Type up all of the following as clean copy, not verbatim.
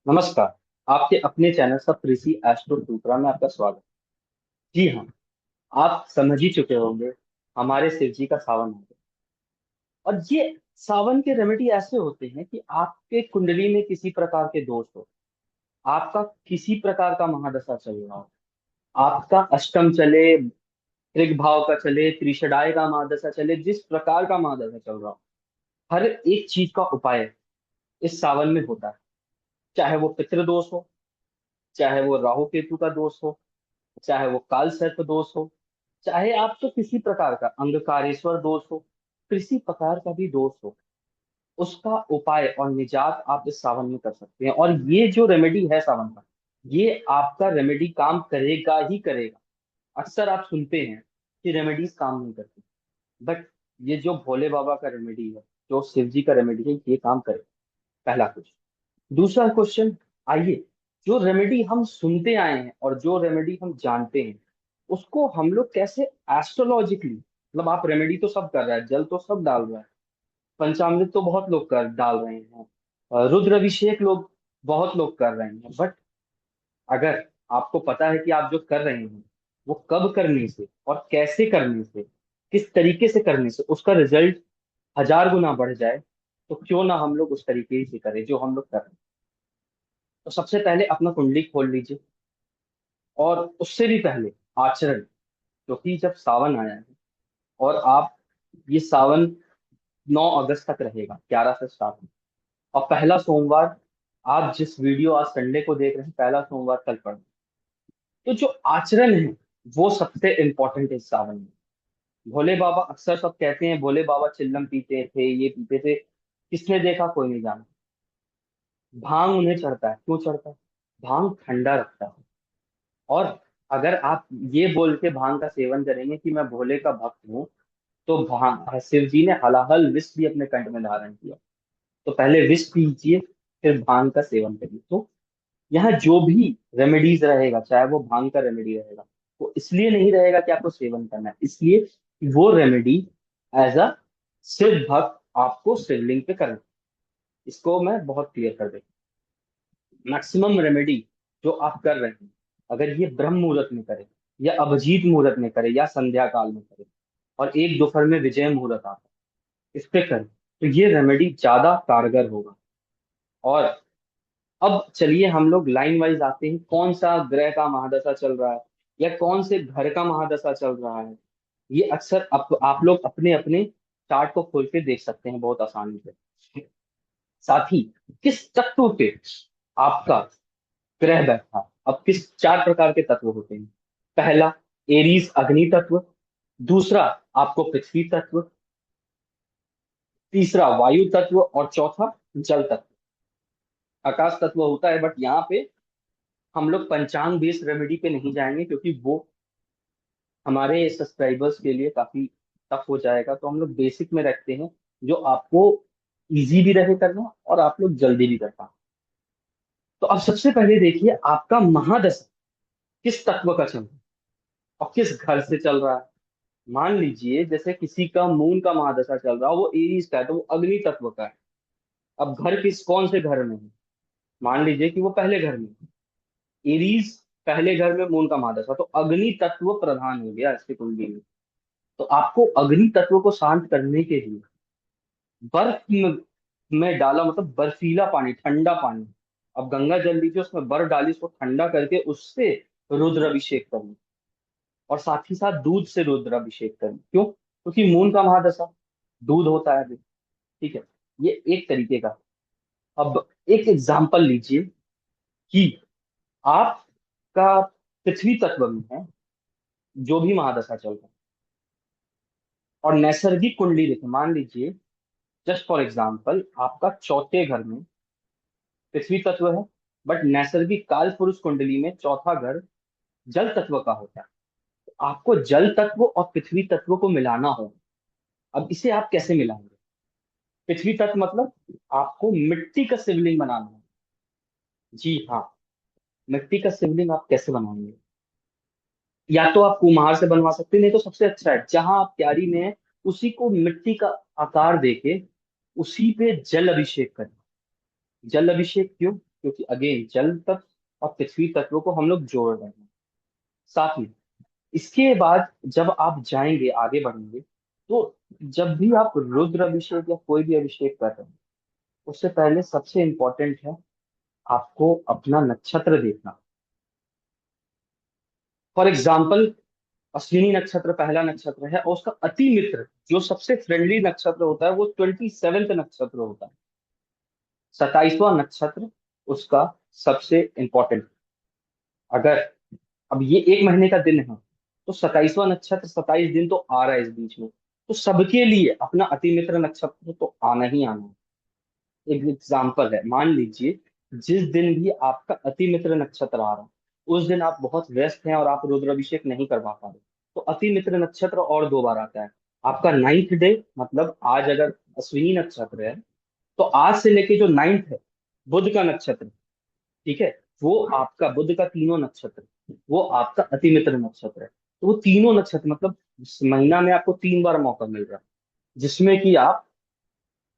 नमस्कार। आपके अपने चैनल सब कृषि एस्ट्रो टूटरा में आपका स्वागत। जी हाँ, आप समझ ही चुके होंगे, हमारे शिव जी का सावन है। और ये सावन के रेमेडी ऐसे होते हैं कि आपके कुंडली में किसी प्रकार के दोष हो, आपका किसी प्रकार का महादशा चल रहा हो, आपका अष्टम चले, ऋग भाव का चले, त्रिशदाय का महादशा चले, जिस प्रकार का महादशा चल रहा हो, हर एक चीज का उपाय इस सावन में होता है। चाहे वो पितृदोष हो, चाहे वो राहु केतु का दोष हो, चाहे वो काल सर्प दोष हो, चाहे आपको किसी प्रकार का अंगकारेश्वर दोष हो, किसी प्रकार का भी दोष हो, उसका उपाय और निजात आप इस सावन में कर सकते हैं। और ये जो रेमेडी है सावन का, ये आपका रेमेडी काम करेगा ही करेगा। अक्सर आप सुनते हैं कि रेमेडीज काम नहीं करती, बट ये जो भोले बाबा का रेमेडी है, जो शिव जी का रेमेडी है, ये काम करेगा। पहला क्वेश्चन। दूसरा क्वेश्चन, आइए, जो रेमेडी हम सुनते आए हैं और जो रेमेडी हम जानते हैं, उसको हम लोग कैसे एस्ट्रोलॉजिकली, मतलब आप रेमेडी तो सब कर रहा है, जल तो सब डाल रहा है, पंचामृत तो बहुत लोग कर डाल रहे हैं, रुद्र अभिषेक लोग बहुत लोग कर रहे हैं, बट अगर आपको पता है कि आप जो कर रहे हैं वो कब करने से और कैसे करने से, किस तरीके से करने से उसका रिजल्ट 1000 गुना बढ़ जाए, तो क्यों ना हम लोग उस तरीके से करें जो हम लोग कर रहे हैं। तो सबसे पहले अपना कुंडली खोल लीजिए, और उससे भी पहले आचरण, क्योंकि जब सावन आया है और आप, ये सावन 9 अगस्त तक रहेगा, 11 से स्टार्ट है, और पहला सोमवार, आप जिस वीडियो आज संडे को देख रहे हैं, पहला सोमवार कल पड़ेगा। तो जो आचरण है वो सबसे इंपॉर्टेंट है इस सावन में। भोले बाबा, अक्सर सब कहते हैं भोले बाबा चिल्लम पीते थे, ये पीते थे, किसने देखा कोई नहीं जाना। भांग उन्हें चढ़ता है, क्यों चढ़ता है? भांग ठंडा रखता है। और अगर आप ये बोल के भांग का सेवन करेंगे कि मैं भोले का भक्त हूँ, तो भांग, शिव जी ने हलाहल विष भी अपने कंठ में धारण किया। तो पहले विष पीजिए, फिर भांग का सेवन करिए। तो यहाँ जो भी रेमेडीज रहेगा, चाहे वो भांग का रेमेडी रहेगा, वो इसलिए नहीं रहेगा कि आपको सेवन करना है, इसलिए कि वो रेमेडी एज अ शिव भक्त आपको शिवलिंग पे करना है। इसको मैं बहुत क्लियर कर देता हूँ। मैक्सिमम रेमेडी जो आप कर रहे हैं, अगर ये ब्रह्म मुहूर्त में करें, या अभिजीत मुहूर्त में करें, या संध्या काल में करें, और एक दोपहर में विजय मुहूर्त आता है, इस पे करें, तो ये रेमेडी ज्यादा कारगर होगा। और अब चलिए हम लोग लाइन वाइज आते हैं, कौन सा ग्रह का महादशा चल रहा है, या कौन से घर का महादशा चल रहा है। ये अक्सर आप लोग अपने अपने चार्ट को खोल के देख सकते हैं बहुत आसानी से। साथ ही किस तत्व पे आपका ग्रह बैठा। अब किस 4 प्रकार के तत्व होते हैं? पहला, एरीज अग्नि तत्व। दूसरा, आपको पृथ्वी तत्व। तीसरा, वायु तत्व। और चौथा, जल तत्व। आकाश तत्व होता है, बट यहाँ पे हम लोग पंचांग बेस्ड रेमेडी पे नहीं जाएंगे, क्योंकि वो हमारे सब्सक्राइबर्स के लिए काफी टफ हो जाएगा। तो हम लोग बेसिक में रखते हैं, जो आपको इजी भी रहे करना और आप लोग जल्दी भी कर पाए। तो अब सबसे पहले देखिए, आपका महादशा किस तत्व का चल रहा है और किस घर से चल रहा है। मान लीजिए जैसे किसी का मून का महादशा चल रहा है, वो एरीज का है, तो वो अग्नि तत्व का है। अब घर किस कौन से घर में है? मान लीजिए कि वो पहले घर में है। एरीज पहले घर में मून का महादशा, तो अग्नि तत्व प्रधान हो गया इसकी कुंडली में। तो आपको अग्नि तत्व को शांत करने के लिए बर्फ में डाला, मतलब बर्फीला पानी, ठंडा पानी। अब गंगा जल लीजिए, उसमें बर्फ डाली, उसको ठंडा करके उससे रुद्राभिषेक करिए। और साथ ही साथ दूध से रुद्राभिषेक करिए। क्यों? क्योंकि मून का महादशा, दूध होता है अभी। ठीक है, ये एक तरीके का। अब एक एग्जाम्पल लीजिए कि आपका पृथ्वी तत्व में है जो भी महादशा चल रहा है, और नैसर्गिक कुंडली देखें। मान लीजिए, जस्ट फॉर एग्जाम्पल, आपका चौथे घर में पृथ्वी तत्व है, बट नैसर्गिक काल पुरुष कुंडली में चौथा घर जल तत्व का होता है। तो आपको जल तत्व और पृथ्वी तत्व को मिलाना हो। अब इसे आप कैसे मिलाएंगे? पृथ्वी तत्व मतलब आपको मिट्टी का शिवलिंग बनाना है। जी हाँ, मिट्टी का शिवलिंग आप कैसे बनाएंगे? या तो आप कुम्हार से बनवा सकते हैं, नहीं तो सबसे अच्छा है, जहां आप क्यारी में है, उसी को मिट्टी का आकार देके उसी पे जल अभिषेक करें। जल अभिषेक क्यों? क्योंकि अगेन जल तत्व और पृथ्वी तत्व को हम लोग जोड़ रहे हैं साथ में। इसके बाद जब आप जाएंगे आगे बढ़ेंगे, तो जब भी आप रुद्र अभिषेक या कोई भी अभिषेक कर रहे हैं, उससे पहले सबसे इंपॉर्टेंट है आपको अपना नक्षत्र देखना। फॉर एग्जाम्पल, अश्विनी नक्षत्र पहला नक्षत्र है और उसका अति मित्र जो सबसे फ्रेंडली नक्षत्र होता है वो 27वें नक्षत्र होता है। 27वां नक्षत्र उसका सबसे इंपॉर्टेंट। अगर अब ये एक महीने का दिन है, तो 27वां नक्षत्र 27 दिन तो आ रहा है इस बीच में, तो सबके लिए अपना अति मित्र नक्षत्र तो आना ही आना है। एक एग्जाम्पल है, मान लीजिए जिस दिन भी आपका अति मित्र नक्षत्र आ रहा है, उस दिन आप बहुत व्यस्त हैं और आप रुद्राभिषेक नहीं करवा पा रहे, तो अति मित्र नक्षत्र और 2 बार आता है। आपका 9th डे, मतलब आज अगर अश्विनी नक्षत्र है, तो आज से लेके जो 9th है, बुध का नक्षत्र, ठीक है, वो आपका बुध का तीनों नक्षत्र, वो आपका अति मित्र नक्षत्र है। तो वो तीनों नक्षत्र मतलब इस महीना में आपको 3 बार मौका मिल रहा है जिसमें कि आप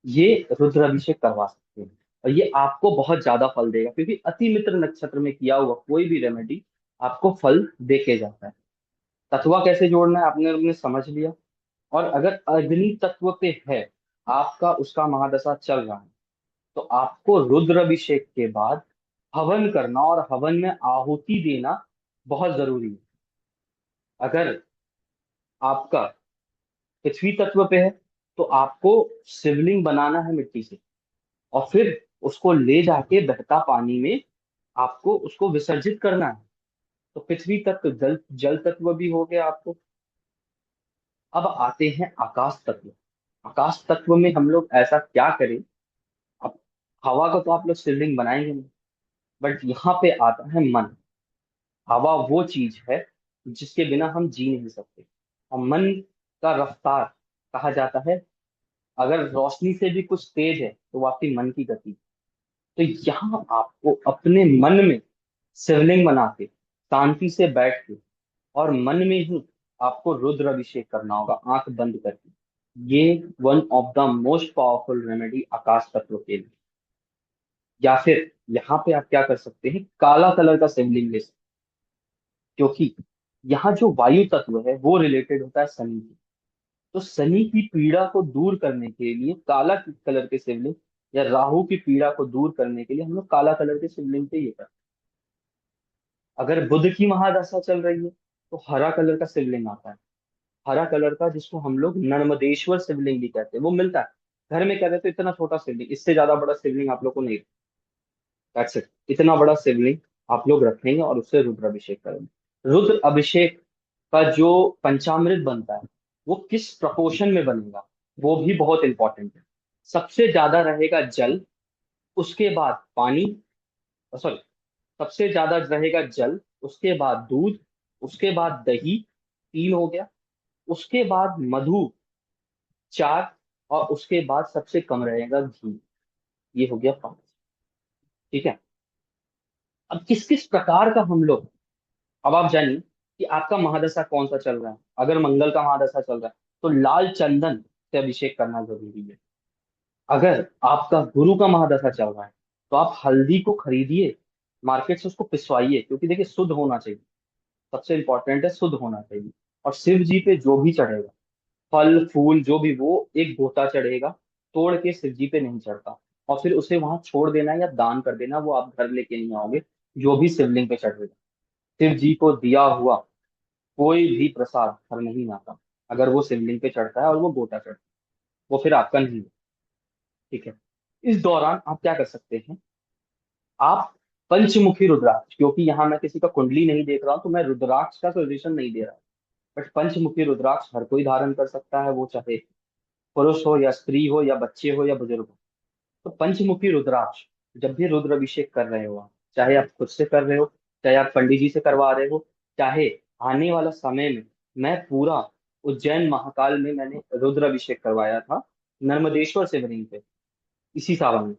ये रुद्राभिषेक करवा सकते हैं। और ये आपको बहुत ज्यादा फल देगा, क्योंकि अति मित्र नक्षत्र में किया हुआ कोई भी रेमेडी आपको फल दे के जाता है। तत्वा कैसे जोड़ना है आपने आपने समझ लिया। और अगर अग्नि तत्व पे है आपका, उसका महादशा चल रहा है, तो आपको रुद्राभिषेक के बाद हवन करना और हवन में आहुति देना बहुत जरूरी है। अगर आपका पृथ्वी तत्व पे है, तो आपको शिवलिंग बनाना है मिट्टी से, और फिर उसको ले जाके बहता पानी में आपको उसको विसर्जित करना है। तो पृथ्वी तत्व, जल जल तत्व भी हो गया आपको। अब आते हैं आकाश तत्व। आकाश तत्व में हम लोग ऐसा क्या करें। अब हवा का तो आप लोग शिवलिंग बनाएंगे नहीं, बट यहाँ पे आता है मन। हवा वो चीज है जिसके बिना हम जी नहीं सकते, और मन का रफ्तार कहा जाता है। अगर रोशनी से भी कुछ तेज है तो वो आपकी मन की गति। तो यहाँ आपको अपने मन में शिवलिंग बना के, शांति से बैठ के, और मन में ही आपको रुद्र अभिषेक करना होगा आंख बंद करके। ये one of the most powerful remedy आकाश तत्व के लिए। या फिर यहाँ पे आप क्या कर सकते हैं, काला कलर का शिवलिंग ले सकते हैं, क्योंकि यहाँ जो वायु तत्व है वो रिलेटेड होता है शनि से। तो शनि की पीड़ा को दूर करने के लिए काला कलर के शिवलिंग, या राहु की पीड़ा को दूर करने के लिए हम लोग काला कलर के शिवलिंग पे ये करते हैं। अगर बुध की महादशा चल रही है, तो हरा कलर का शिवलिंग आता है। हरा कलर का, जिसको हम लोग नर्मदेश्वर शिवलिंग भी कहते हैं, वो मिलता है घर में। कहते हैं तो इतना छोटा शिवलिंग, इससे ज्यादा बड़ा शिवलिंग आप लोग को नहीं। दैट्स इट, इतना बड़ा शिवलिंग आप लोग रखेंगे और उससे रुद्र अभिषेक करेंगे। रुद्र अभिषेक का जो पंचामृत बनता है, वो किस प्रपोर्शन में बनेगा, वो भी बहुत इंपॉर्टेंट है। सबसे ज्यादा रहेगा जल, उसके बाद पानी, सॉरी, सबसे ज्यादा रहेगा जल, उसके बाद दूध, उसके बाद दही, 3 हो गया, उसके बाद मधु, 4, और उसके बाद सबसे कम रहेगा घी। ये हो गया 5। ठीक है। अब किस किस प्रकार का हम लोग, अब आप जानिए कि आपका महादशा कौन सा चल रहा है। अगर मंगल का महादशा चल रहा है, तो लाल चंदन से अभिषेक करना जरूरी है। अगर आपका गुरु का महादशा चल रहा है, तो आप हल्दी को खरीदिए मार्केट से, उसको पिसवाइए, क्योंकि देखिए शुद्ध होना चाहिए। सबसे इंपॉर्टेंट है शुद्ध होना चाहिए। और शिव जी पे जो भी चढ़ेगा, फल फूल जो भी, वो एक गोता चढ़ेगा, तोड़ के शिव जी पे नहीं चढ़ता। और फिर उसे वहां छोड़ देना या दान कर देना, वो आप घर लेके नहीं आओगे। जो भी शिवलिंग पे चढ़ेगा, शिव जी को दिया हुआ कोई भी प्रसाद घर नहीं आता। अगर वो शिवलिंग पे चढ़ता है और वो गोता चढ़ता है, वो फिर आपका नहीं है। ठीक है। इस दौरान आप क्या कर सकते हैं, आप पंचमुखी रुद्राक्ष, क्योंकि यहाँ मैं किसी का कुंडली नहीं देख रहा हूं, तो मैं रुद्राक्ष का सजेशन नहीं दे रहा, बट पंचमुखी रुद्राक्ष हर कोई धारण कर सकता है, वो चाहे पुरुष हो या स्त्री हो या बच्चे हो या बुजुर्ग हो। तो पंचमुखी रुद्राक्ष, जब भी रुद्र अभिषेक कर रहे हो आप, चाहे आप खुद से कर रहे हो, चाहे आप पंडित जी से करवा रहे हो, चाहे आने वाला समय में, मैं पूरा उज्जैन महाकाल में मैंने रुद्र अभिषेक करवाया था नर्मदेश्वर शिवलिंग पे, इसी सावन में,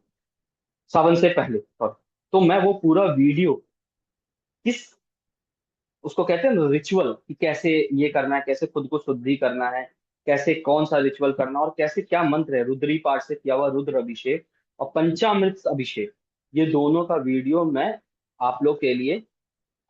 सावन से पहले sorry। तो मैं वो पूरा वीडियो, किस, उसको कहते हैं ना रिचुअल, कि कैसे ये करना है, कैसे खुद को शुद्धि करना है, कैसे कौन सा रिचुअल करना, और कैसे क्या मंत्र है, रुद्री पाठ से किया हुआ रुद्र अभिषेक और पंचामृत अभिषेक, ये दोनों का वीडियो मैं आप लोग के लिए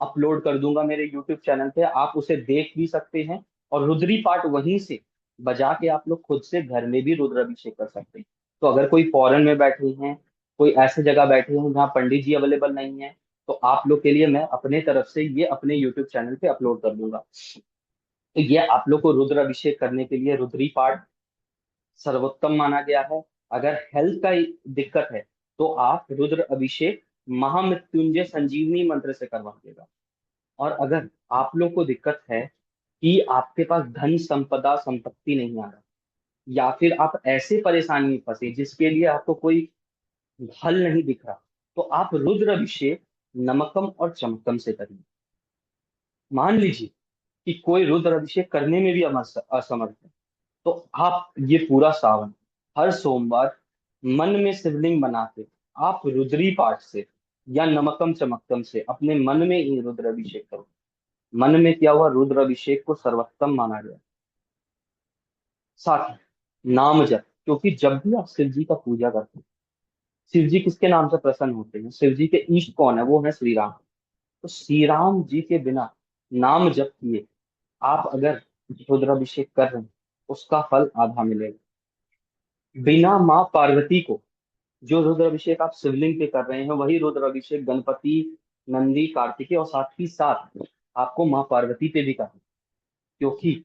अपलोड कर दूंगा मेरे यूट्यूब चैनल पे। आप उसे देख भी सकते हैं और रुद्री पाठ वहीं से बजा के आप लोग खुद से घर में भी रुद्राभिषेक कर सकते हैं। तो अगर कोई फॉरेन में बैठे हैं, कोई ऐसे जगह बैठे हैं जहाँ पंडित जी अवेलेबल नहीं है, तो आप लोग के लिए मैं अपने तरफ से ये अपने यूट्यूब चैनल पे अपलोड कर दूंगा। तो ये आप लोग को रुद्र अभिषेक करने के लिए रुद्री पाठ सर्वोत्तम माना गया है। अगर हेल्थ का दिक्कत है तो आप रुद्र अभिषेक महामृत्युंजय संजीवनी मंत्र से करवाइएगा। और अगर आप लोग को दिक्कत है कि आपके पास धन संपदा संपत्ति नहीं आ रहा, या फिर आप ऐसे परेशानी में फंसे जिसके लिए आपको कोई हल नहीं दिख रहा, तो आप रुद्र अभिषेक नमकम और चमकम से करिए। मान लीजिए कि कोई रुद्र अभिषेक करने में भी असमर्थ है, तो आप ये पूरा सावन हर सोमवार मन में शिवलिंग बना के आप रुद्री पाठ से या नमकम चमकम से अपने मन में ही रुद्र अभिषेक करो। मन में किया हुआ रुद्र अभिषेक को सर्वोत्तम माना गया। साथ ही नाम जप, क्योंकि जब भी आप शिव जी का पूजा करते हैं, शिव जी किसके नाम से प्रसन्न होते हैं? शिव जी के इष्ट कौन है? वो है श्री राम। तो श्री राम जी के बिना नाम जप किए आप अगर रुद्राभिषेक कर रहे हैं, उसका फल आधा मिलेगा। बिना माँ पार्वती को जो रुद्राभिषेक आप शिवलिंग पे कर रहे हैं, वही रुद्राभिषेक गणपति, नंदी, कार्तिकेय और साथ ही साथ आपको माँ पार्वती पे भी करना है। क्योंकि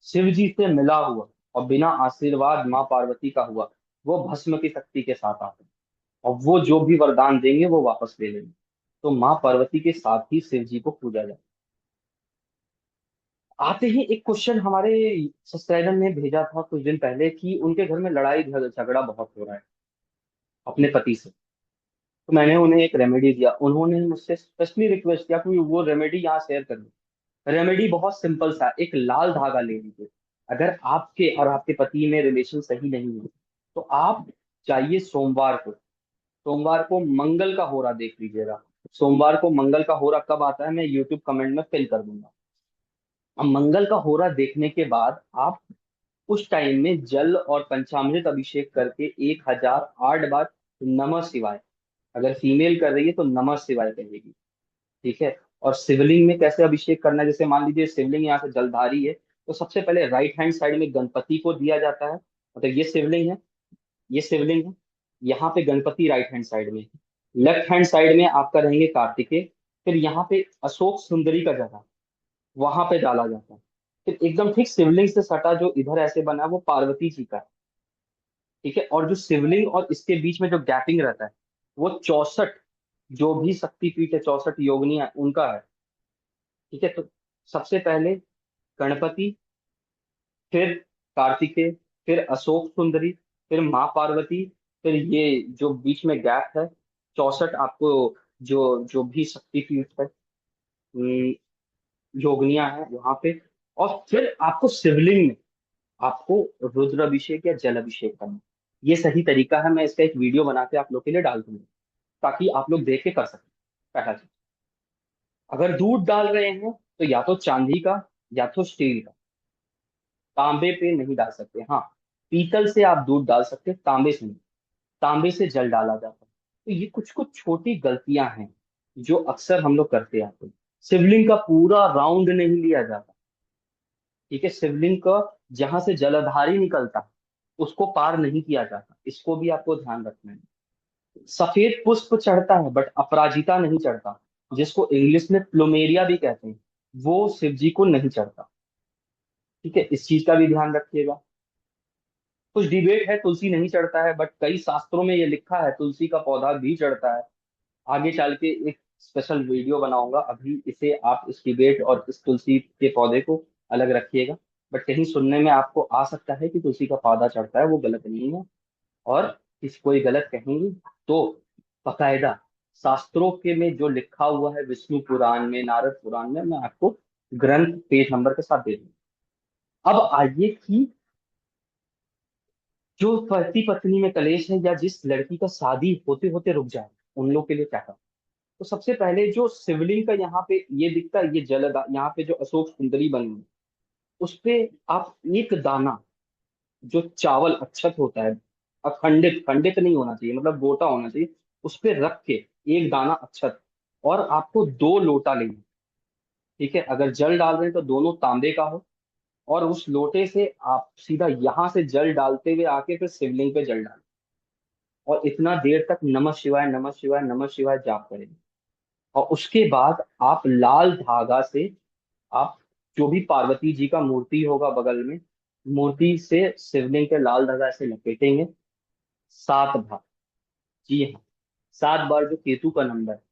शिव जी से मिला हुआ और बिना आशीर्वाद माँ पार्वती का हुआ, वो भस्म की शक्ति के साथ आते हैं और वो जो भी वरदान देंगे वो वापस ले लेंगे। तो माँ पार्वती के साथ ही शिव जी को पूजा जाए। आते ही एक क्वेश्चन हमारे सब्सक्राइबर ने भेजा था कुछ दिन पहले कि उनके घर में लड़ाई झगड़ा बहुत हो रहा है अपने पति से। तो मैंने उन्हें एक रेमेडी दिया। उन्होंने मुझसे स्पेशली रिक्वेस्ट किया कि वो रेमेडी यहाँ शेयर कर दो। रेमेडी बहुत सिंपल सा, एक लाल धागा ले लीजिए। अगर आपके और आपके पति में रिलेशन सही नहीं है, तो आप चाहिए सोमवार को मंगल का होरा देख लीजिएगा। सोमवार को मंगल का होरा कब आता है मैं यूट्यूब कमेंट में फिल कर दूंगा। अब मंगल का होरा देखने के बाद आप उस टाइम में जल और पंचामृत अभिषेक करके 1008 बार नमः शिवाय, अगर फीमेल कर रही है तो नमः शिवाय कहेगी। ठीक है। और शिवलिंग में कैसे अभिषेक करना है, जैसे मान लीजिए शिवलिंग यहाँ से जलधारी है, तो सबसे पहले राइट हैंड साइड में गणपति को दिया जाता है। मतलब ये शिवलिंग है, ये शिवलिंग है, यहाँ पे गणपति राइट हैंड साइड में। लेफ्ट हैंड साइड में आपका रहेंगे कार्तिकेय। फिर यहाँ पे अशोक सुंदरी का जगह, वहां पे डाला जाता है। फिर एकदम ठीक शिवलिंग से सटा जो इधर ऐसे बना है वो पार्वती जी का है। ठीक है। और जो शिवलिंग और इसके बीच में जो गैपिंग रहता है, वो 64 जो भी शक्तिपीठ है, 64 योगिनी है उनका है। ठीक है। तो सबसे पहले गणपति, फिर कार्तिकेय, फिर अशोक सुंदरी, फिर माँ पार्वती, फिर ये जो बीच में गैप है 64 आपको जो जो भी शक्तिपीठ है, योगनियां है वहां पे। और फिर आपको शिवलिंग में आपको रुद्राभिषेक या जल अभिषेक करना। ये सही तरीका है। मैं इसका एक वीडियो बना के आप लोग के लिए डाल दूंगा ताकि आप लोग देख के कर सकें। पहला चीज, अगर दूध डाल रहे हैं तो या तो चांदी का या तो स्टील का, तांबे पे नहीं डाल सकते। हाँ, पीतल से आप दूध डाल सकते हैं, तांबे से नहीं। तांबे से जल डाला जाता है। तो ये कुछ कुछ छोटी गलतियां हैं जो अक्सर हम लोग करते आते हैं। शिवलिंग का पूरा राउंड नहीं लिया जाता। ठीक है। शिवलिंग का जहां से जलधारी निकलता उसको पार नहीं किया जाता, इसको भी आपको ध्यान रखना है। सफेद पुष्प चढ़ता है बट अपराजिता नहीं चढ़ता, जिसको इंग्लिश में प्लुमेरिया भी कहते हैं, वो शिव जी को नहीं चढ़ता। ठीक है, इस चीज का भी ध्यान रखिएगा। कुछ डिबेट है तुलसी नहीं चढ़ता है, बट कई शास्त्रों में ये लिखा है तुलसी का पौधा भी चढ़ता है। आगे चल के एक स्पेशल वीडियो बनाऊंगा। अभी इसे आप इस डिबेट और इस तुलसी के पौधे को अलग रखिएगा। बट कहीं सुनने में आपको आ सकता है कि तुलसी का पौधा चढ़ता है, वो गलत नहीं है। और किसी कोई गलत कहेंगे तो बकायदा शास्त्रों के में जो लिखा हुआ है, विष्णु पुराण में, नारद पुराण में, मैं आपको ग्रंथ पेज नंबर के साथ दे दूंगा। अब आइए कि जो पति पत्नी में कलेश है या जिस लड़की का शादी होते होते रुक जाए, उन लोग के लिए क्या करना। तो सबसे पहले जो शिवलिंग का यहाँ पे ये दिखता है, ये जलदा यहाँ पे जो अशोक सुंदरी बनी है, उस पे आप एक दाना जो चावल अक्षत होता है, अखंडित, खंडित नहीं होना चाहिए, मतलब गोटा होना चाहिए, उस पे रख के एक दाना अक्षत, और आपको 2 लोटा लेना। ठीक है, अगर जल डाल रहे हैं तो दोनों तांबे का हो, और उस लोटे से आप सीधा यहां से जल डालते हुए आके फिर शिवलिंग पे जल डालें, और इतना देर तक नमः शिवाय नमः शिवाय नमः शिवाय जाप करेंगे। और उसके बाद आप लाल धागा से, आप जो भी पार्वती जी का मूर्ति होगा बगल में, मूर्ति से शिवलिंग पे लाल धागा से लपेटेंगे 7 बार। जी हाँ, 7 बार। जो केतु का नंबर है,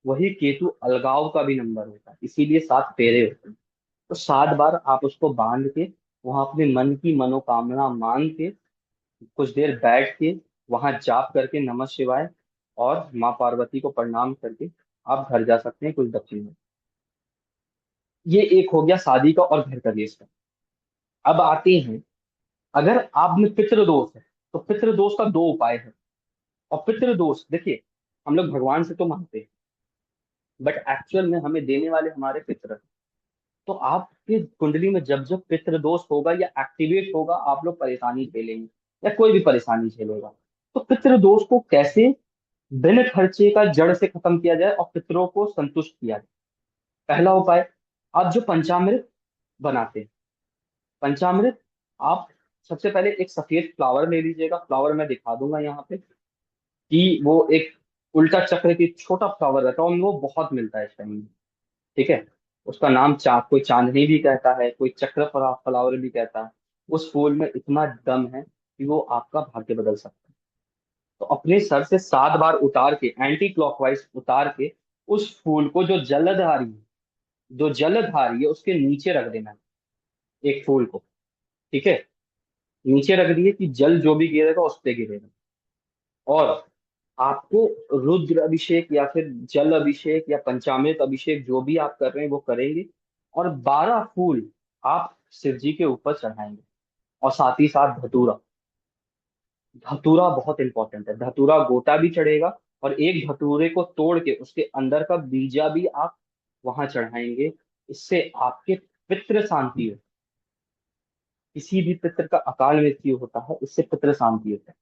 वही केतु अलगाव का भी नंबर होता है, इसीलिए 7 फेरे होते हैं। तो 7 बार आप उसको बांध के वहां अपने मन की मनोकामना मांग के कुछ देर बैठ के वहां जाप करके नमः शिवाय और माँ पार्वती को प्रणाम करके आप घर जा सकते हैं कुछ दक्षिण में। ये एक हो गया शादी का और घर का देश का। अब आते हैं, अगर आप में पितृदोष है तो पितृदोष का 2 उपाय है। और पितृदोष देखिए, हम लोग भगवान से तो मांगते हैं, बट एक्चुअल में हमें देने वाले हमारे पितृ हैं। तो आपकी कुंडली में जब जब पितृदोष होगा या एक्टिवेट होगा, आप लोग परेशानी झेलेंगे, या कोई भी परेशानी झेलेगा। तो पितृदोष को कैसे बिन खर्चे का जड़ से खत्म किया जाए और पितरों को संतुष्ट किया जाए? पहला उपाय, आप जो पंचामृत बनाते हैं, पंचामृत, आप सबसे पहले एक सफेद फ्लावर ले लीजिएगा। फ्लावर मैं दिखा दूंगा यहाँ पे, कि वो एक उल्टा चक्र की छोटा फ्लावर रहता है, और वो बहुत मिलता है इस टाइम में। ठीक है, उसका नाम कोई चांदनी भी कहता है, कोई चक्र फ्लावर भी कहता है। उस फूल में इतना दम है कि वो आपका भाग्य बदल सकता है। तो अपने सर से 7 बार उतार के, एंटी क्लॉकवाइज उतार के, उस फूल को, जो जलधारी है उसके नीचे रख देना है, एक फूल को। ठीक है, नीचे रख दिए कि जल जो भी गिरेगा उस पे गिरेगा। और आपको रुद्र अभिषेक या फिर जल अभिषेक या पंचामृत अभिषेक जो भी आप कर रहे हैं वो करेंगे। और 12 फूल आप शिव जी के ऊपर चढ़ाएंगे। और साथ ही साथ धतूरा, धतूरा बहुत इंपॉर्टेंट है। धतूरा गोटा भी चढ़ेगा, और एक धतूरे को तोड़ के उसके अंदर का बीजा भी आप वहां चढ़ाएंगे। इससे आपके पितृ शांति हो। किसी भी पितृ का अकाल मृत्यु होता है, इससे पितृ शांति होता है।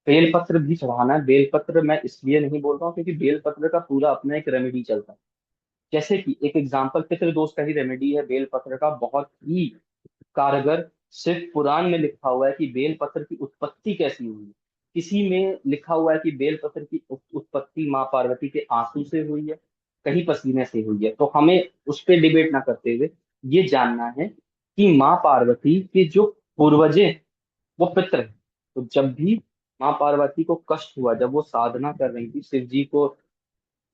बेलपत्र भी चढ़ाना है। बेलपत्र मैं इसलिए नहीं बोल रहा हूँ क्योंकि बेलपत्र का पूरा अपना एक रेमेडी चलता है। जैसे कि एक एग्जांपल पितृदोष का ही रेमेडी है बेलपत्र का, बहुत ही कारगर। शिव पुराण में लिखा हुआ है कि बेलपत्र की उत्पत्ति कैसी हुई है। किसी में लिखा हुआ है कि बेलपत्र की उत्पत्ति माँ पार्वती के आंसू से हुई है, कहीं पसीने से हुई है। तो हमें उस पर डिबेट ना करते हुए ये जानना है कि माँ पार्वती के जो पूर्वजे हैं, वो पितृ हैं। तो जब भी माँ पार्वती को कष्ट हुआ, जब वो साधना कर रही थी शिव जी को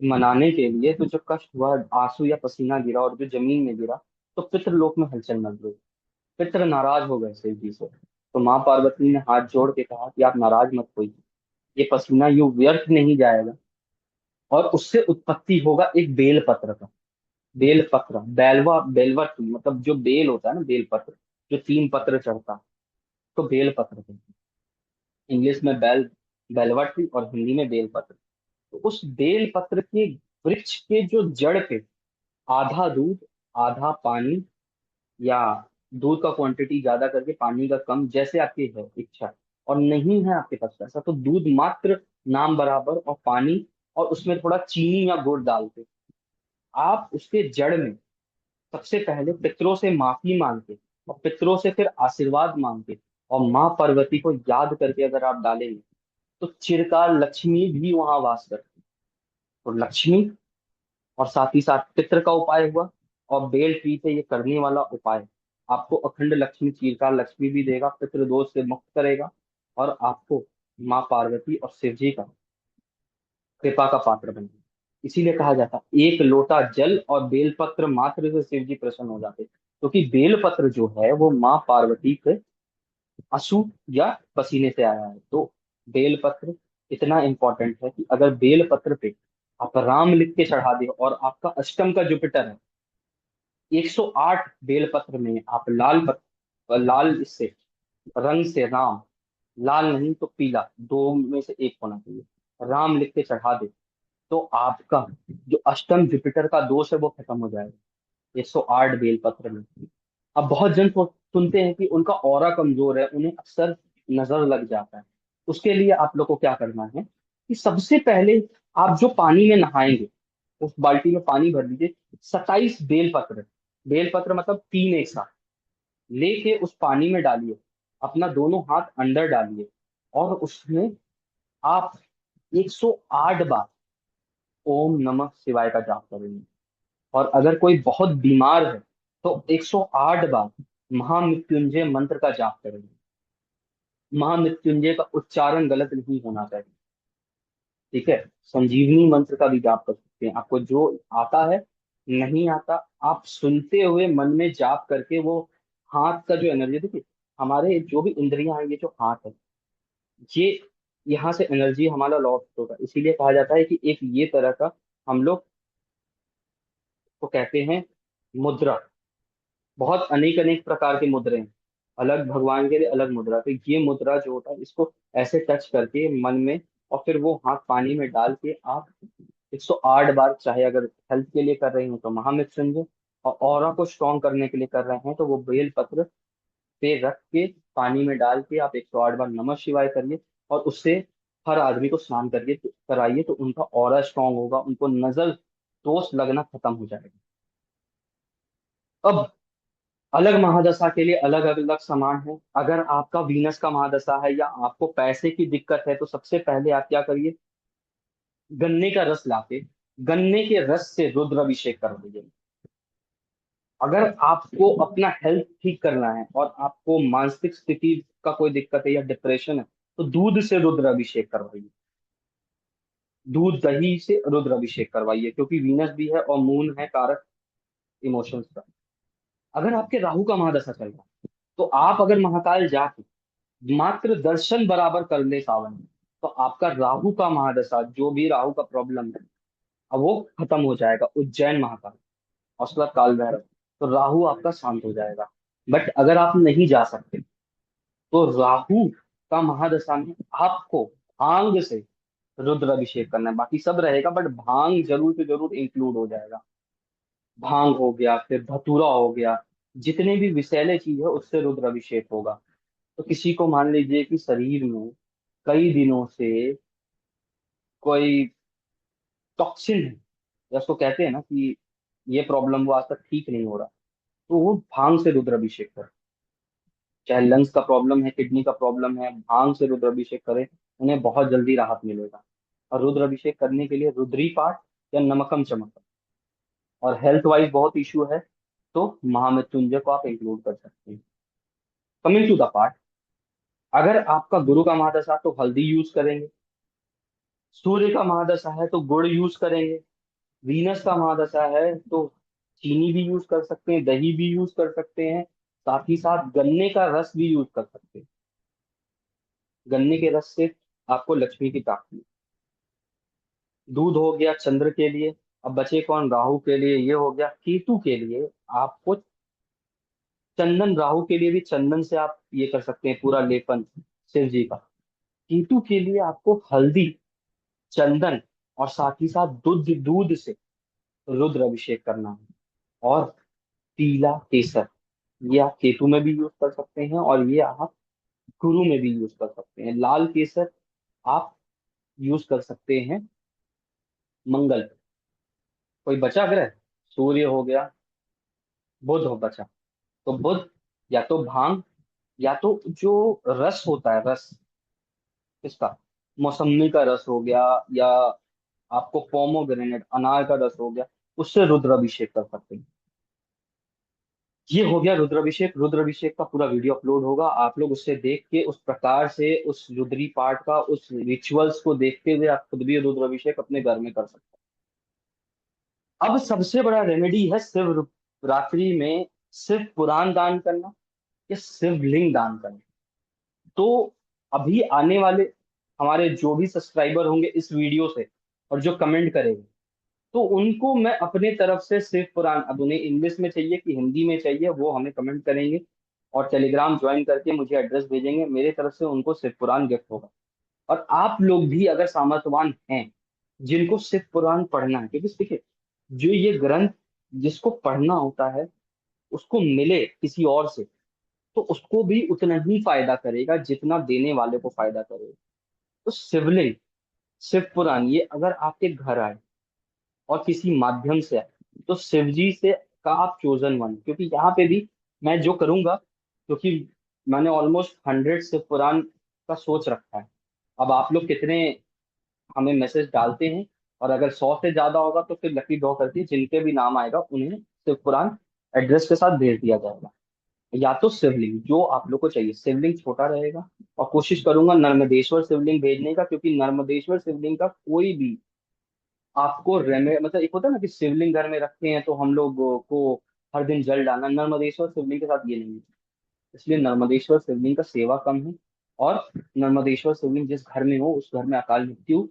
मनाने के लिए, तो जो कष्ट हुआ, आंसू या पसीना गिरा और जो जमीन में गिरा, तो पितृलोक में हलचल मच गई। पितर नाराज हो गए शिव जी से। तो माँ पार्वती ने हाथ जोड़ के कहा कि आप नाराज मत होइए, ये पसीना यूं व्यर्थ नहीं जाएगा। और उससे उत्पत्ति होगा एक बेल पत्र का। बेल पत्र, बेलवा, बेलवा ट्री, मतलब जो बेल होता है ना, बेल पत्र, जो 3 पत्र चढ़ता है, तो बेल पत्र कहते हैं। इंग्लिश में बेलवा ट्री और हिंदी में बेल पत्र। तो उस बेल पत्र के वृक्ष के जो जड़ पे आधा दूध आधा पानी, या दूध का क्वांटिटी ज्यादा करके पानी का कम, जैसे आपकी है इच्छा, और नहीं है आपके पास पैसा तो दूध मात्र नाम बराबर, और पानी, और उसमें थोड़ा चीनी या गुड़ डाल के आप उसके जड़ में सबसे पहले पितरों से माफी मांग के, और पितरों से फिर आशीर्वाद मांग के, और माँ पार्वती को याद करके अगर आप डालेंगे, तो चिरकाल लक्ष्मी भी वहां वास करती है। तो लक्ष्मी, और साथ ही साथ पितृ का उपाय हुआ, और बेल ट्री पे ये करने वाला उपाय आपको अखंड लक्ष्मी, चिरकाल लक्ष्मी भी देगा, पितृ दोष से मुक्त करेगा, और आपको माँ पार्वती और शिव जी का कृपा का पात्र बनेगा। इसीलिए कहा जाता है, एक लोटा जल और बेलपत्र मात्र से शिव जी प्रसन्न हो जाते, क्योंकि बेलपत्र जो है वो माँ पार्वती के आंसू या पसीने से आया है। तो बेलपत्र इतना इंपॉर्टेंट है कि अगर बेलपत्र पे आप राम लिख के चढ़ा दे, और आपका अष्टम का जुपिटर है, 108 बेलपत्र में आप लाल इससे रंग से राम, लाल नहीं तो पीला, दो में से एक होना चाहिए, राम लिख के चढ़ा दे, तो आपका जो अष्टम जुपिटर का दोष है वो खत्म हो जाएगा 108 बेलपत्र में। अब बहुत जन सुनते हैं कि उनका ऑरा कमजोर है, उन्हें अक्सर नजर लग जाता है। उसके लिए आप लोग को क्या करना है कि सबसे पहले आप जो पानी में नहाएंगे, उस बाल्टी में पानी भर लीजिए, 27 बेलपत्र, बेलपत्र मतलब 3 एक साथ लेके उस पानी में डालिए, अपना दोनों हाथ अंदर डालिए, और उसमें आप 108 बार ओम नमः शिवाय का जाप करेंगे। और अगर कोई बहुत बीमार है तो 108 बार महामृत्युंजय मंत्र का जाप करेंगे। महामृत्युंजय का उच्चारण गलत नहीं होना चाहिए, ठीक है। संजीवनी मंत्र का भी जाप कर सकते हैं, आपको जो आता है, नहीं आता आप सुनते हुए मन में जाप करके वो हाथ का जो एनर्जी, देखिए हमारे जो भी इंद्रियां हैं, ये जो हाथ है, ये यहाँ से एनर्जी हमारा लॉस होगा, इसीलिए कहा जाता है कि एक ये तरह का हम लोग को कहते हैं मुद्रा। बहुत अनेक अनेक प्रकार के मुद्रे हैं, अलग भगवान के लिए अलग मुद्रा, तो ये मुद्रा जो होता है इसको ऐसे टच करके मन में, और फिर वो हाथ पानी में डाल के आप 108 बार, चाहे अगर हेल्थ के लिए कर रहे हो तो महामृत्युंजय, और ऑरा को स्ट्रॉन्ग करने के लिए कर रहे हैं तो वो बेल पत्र पे रख के पानी में डाल के आप 108 बार नमः शिवाय करिए। और उससे हर आदमी को स्नान करिए, कराइए, तो उनका ऑरा स्ट्रांग होगा, उनको नजर दोष लगना खत्म हो जाएगा। अब अलग महादशा के लिए अलग अलग सामान है। अगर आपका वीनस का महादशा है या आपको पैसे की दिक्कत है तो सबसे पहले आप क्या करिए, गन्ने का रस लाके गन्ने के रस से रुद्र अभिषेक कर दीजिए। अगर आपको अपना हेल्थ ठीक करना है और आपको मानसिक स्थिति का कोई दिक्कत है या डिप्रेशन है, तो दूध से रुद्र अभिषेक करवाइए। दूध दही से रुद्र अभिषेक करवाइए, क्योंकि वीनस भी है और मून है कारक इमोशंस का। अगर आपके राहु का महादशा चल रहा है तो आप अगर महाकाल जाके मात्र दर्शन बराबर कर ले सावन में, तो आपका राहु का महादशा, जो भी राहु का प्रॉब्लम है, अब वो खत्म हो जाएगा। उज्जैन महाकाल और उसके बाद काल भैरव, तो राहु आपका शांत हो जाएगा। बट अगर आप नहीं जा सकते तो राहु का महादशा में आपको भांग से रुद्र अभिषेक करना है, बाकी सब रहेगा बट भांग जरूर से जरूर इंक्लूड हो जाएगा। भांग हो गया, फिर धतूरा हो गया, जितने भी विषैले चीज है उससे रुद्र अभिषेक होगा। तो किसी को मान लीजिए कि शरीर में कई दिनों से कोई टॉक्सिन है, या उसको कहते हैं ना कि ये प्रॉब्लम वो आज तक ठीक नहीं हो रहा, तो वो भांग से रुद्र अभिषेक करे। चाहे लंग्स का प्रॉब्लम है, किडनी का प्रॉब्लम है, भांग से रुद्र अभिषेक करें, उन्हें बहुत जल्दी राहत मिलेगा। और रुद्र अभिषेक करने के लिए रुद्री पाठ या नमकम चमकम, और हेल्थ वाइज बहुत इशू है तो महामृत्युंजय को आप इंक्लूड कर सकते हैं। कमिंग टू द पार्ट, अगर आपका गुरु का महादशा तो हल्दी यूज करेंगे, सूर्य का महादशा है तो गुड़ यूज करेंगे, वीनस का महादशा है तो चीनी भी यूज कर सकते हैं, दही भी यूज कर सकते हैं, साथ ही साथ गन्ने का रस भी यूज कर सकते हैं। गन्ने के रस से आपको लक्ष्मी की प्राप्ति। दूध हो गया चंद्र के लिए। अब बचे कौन, राहु के लिए ये हो गया। केतु के लिए आपको चंदन, राहु के लिए भी चंदन से आप ये कर सकते हैं पूरा लेपन शिव जी का। केतु के लिए आपको हल्दी, चंदन और साथ ही साथ दूध, दूध से रुद्र अभिषेक करना है। और पीला केसर, ये आप केतु में भी यूज कर सकते हैं और ये आप गुरु में भी यूज कर सकते हैं। लाल केसर आप यूज कर सकते हैं मंगल पे। कोई बचा ग्रह, सूर्य हो गया, बुध हो बचा, तो बुध या तो भांग, या तो जो रस होता है, रस किसका, मौसमी का रस हो गया, या आपको पोमोग्रेनेट अनार का रस हो गया, उससे रुद्र अभिषेक कर सकते हैं। ये हो गया रुद्राभिषेक। रुद्राभिषेक का पूरा वीडियो अपलोड होगा, आप लोग उससे देख के उस प्रकार से उस रुद्री पाठ का, उस रिचुअल्स को देखते हुए आप खुद भी रुद्राभिषेक अपने घर में कर सकते हैं। अब सबसे बड़ा रेमेडी है शिव रात्रि में शिव पुराण दान करना या शिवलिंग दान करना। तो अभी आने वाले हमारे जो भी सब्सक्राइबर होंगे इस वीडियो से और जो कमेंट करेंगे, तो उनको मैं अपने तरफ से शिव पुराण, अब उन्हें इंग्लिश में चाहिए कि हिंदी में चाहिए वो हमें कमेंट करेंगे, और टेलीग्राम ज्वाइन करके मुझे एड्रेस भेजेंगे, मेरे तरफ से उनको शिव पुराण गिफ्ट होगा। और आप लोग भी अगर सामर्थ्यवान हैं जिनको शिव पुराण पढ़ना है, क्योंकि देखिए जो ये ग्रंथ जिसको पढ़ना होता है उसको मिले किसी और से, तो उसको भी उतना ही फायदा करेगा जितना देने वाले को फायदा करेगा। तो शिवलिंग, शिव पुराण ये अगर आपके घर आए और किसी माध्यम से आए, तो शिव जी से का आप चोजन वन, क्योंकि यहाँ पे भी मैं जो करूंगा, क्योंकि मैंने ऑलमोस्ट 100 शिव पुराण का सोच रखा है। अब आप लोग कितने हमें मैसेज डालते हैं, और अगर 100 से ज्यादा होगा तो फिर लकी ड्रॉ करके जिनके भी नाम आएगा उन्हें शिव पुराण एड्रेस के साथ भेज दिया जाएगा। या तो शिवलिंग जो आप लोग को चाहिए, शिवलिंग छोटा रहेगा, और कोशिश करूंगा नर्मदेश्वर शिवलिंग भेजने का, क्योंकि नर्मदेश्वर शिवलिंग का कोई भी आपको रेमे मतलब, एक होता है ना कि शिवलिंग घर में रखते हैं तो हम लोग को हर दिन जल डालना, नर्मदेश्वर शिवलिंग के साथ ये नहीं है। इसलिए नर्मदेश्वर शिवलिंग का सेवा कम है, और नर्मदेश्वर शिवलिंग जिस घर में हो उस घर में अकाल मृत्यु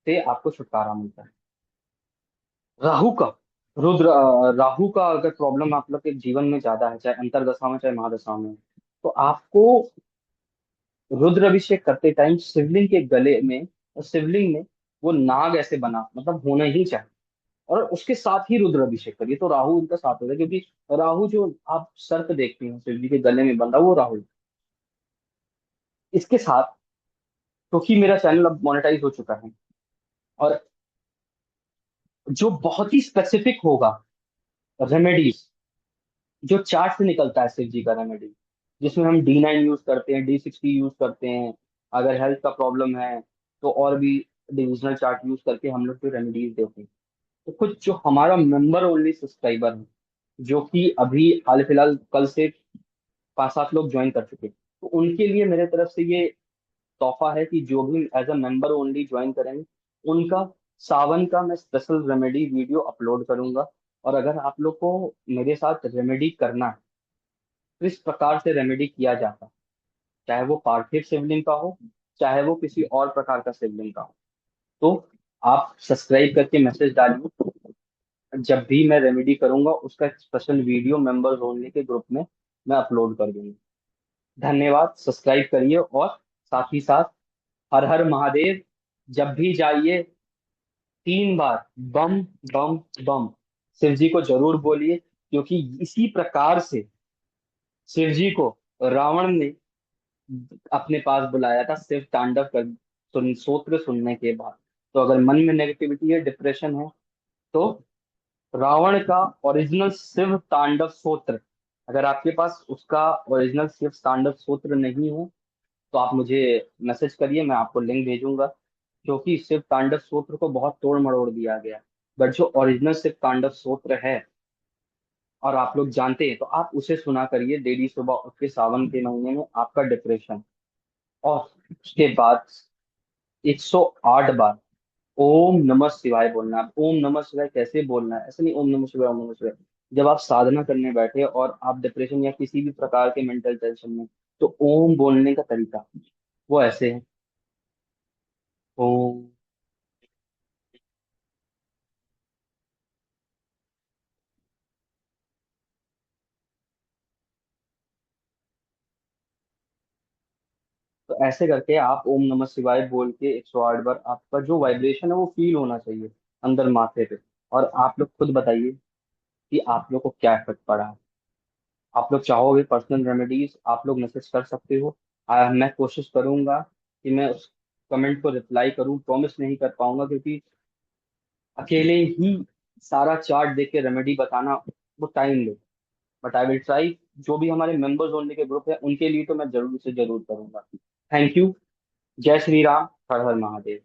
से आपको छुटकारा मिलता है। राहु का राहु का अगर प्रॉब्लम आप लोग के जीवन में ज्यादा है, चाहे अंतरदशा में चाहे महादशा में, तो आपको रुद्र अभिषेक करते टाइम शिवलिंग के गले में और शिवलिंग में वो नाग ऐसे बना मतलब होना ही चाहिए, और उसके साथ ही रुद्र अभिषेक करिए तो राहु उनका साथ होता है, क्योंकि राहु जो आप सर्प देखते हैं शिव जी के गले में बंधा वो राहु है। इसके साथ, क्योंकि मेरा चैनल अब मोनेटाइज हो चुका है, और जो बहुत ही स्पेसिफिक होगा रेमेडीज, जो चार्ट से निकलता है शिव जी का रेमेडी, जिसमें हम D9 यूज करते हैं, D60 यूज करते हैं, अगर हेल्थ का प्रॉब्लम है तो और भी डिविजनल चार्ट यूज करके हम लोग जो रेमेडीज देते हैं। तो कुछ जो हमारा मेंबर ओनली सब्सक्राइबर है, जो कि अभी हाल फिलहाल कल से 5-7 लोग ज्वाइन कर चुके हैं, तो उनके लिए मेरे तरफ से ये तोहफा है कि जो भी as a member only join करेंगे उनका सावन का मैं स्पेशल रेमेडी वीडियो अपलोड करूंगा। और अगर आप लोग को मेरे साथ रेमेडी करना है, तो इस प्रकार से रेमेडी किया जाता है, चाहे वो पार्थिव शिवलिंग का हो, चाहे वो किसी और प्रकार का शिवलिंग का हो, तो आप सब्सक्राइब करके मैसेज डालिए। जब भी मैं रेमेडी करूंगा उसका स्पेशल वीडियो मेंबर्स ओनली के ग्रुप में मैं अपलोड कर दूंगा। धन्यवाद, सब्सक्राइब करिए, और साथ ही साथ हर हर महादेव जब भी जाइए 3 बार बम बम बम शिव जी को जरूर बोलिए, क्योंकि इसी प्रकार से शिव जी को रावण ने अपने पास बुलाया था शिव तांडव कर सोत्र सुनने के बाद। तो अगर मन में नेगेटिविटी है, डिप्रेशन है, तो रावण का ओरिजिनल शिव तांडव सोत्र, अगर आपके पास उसका ओरिजिनल शिव तांडव सोत्र नहीं है, तो आप मुझे मैसेज करिए, मैं आपको लिंक भेजूंगा। क्योंकि शिव तांडव सूत्र को बहुत तोड़ मरोड़ दिया गया है, बट जो ओरिजिनल शिव तांडव सूत्र है और आप लोग जानते हैं, तो आप उसे सुना करिए डेली सुबह उठ के सावन के महीने में, आपका डिप्रेशन। और उसके बाद 108 बार ओम नमः शिवाय बोलना है। ओम नमः शिवाय कैसे बोलना है, ऐसे नहीं ओम नमः शिवाय ओम नमः शिवाय। जब आप साधना करने बैठे और आप डिप्रेशन या किसी भी प्रकार के मेंटल टेंशन में, तो ओम बोलने का तरीका वो ऐसे है। ओम। तो ऐसे करके आप ओम नमः शिवाय बोल के 108 बार, आपका जो वाइब्रेशन है वो फील होना चाहिए अंदर माथे पे। और आप लोग खुद बताइए कि आप लोग को क्या इफेक्ट पड़ा है। आप लोग चाहोगे पर्सनल रेमेडीज, आप लोग मैसेज कर सकते हो। मैं कोशिश करूंगा कि मैं उस कमेंट को रिप्लाई करूं, प्रॉमिस नहीं कर पाऊंगा क्योंकि अकेले ही सारा चार्ट देख के रेमेडी बताना वो टाइम ले, बट आई विल ट्राई। जो भी हमारे मेंबर्स ओनली के ग्रुप है उनके लिए तो मैं जरूर से जरूर करूंगा। Thank you. जय श्री राम, हर हर महादेव।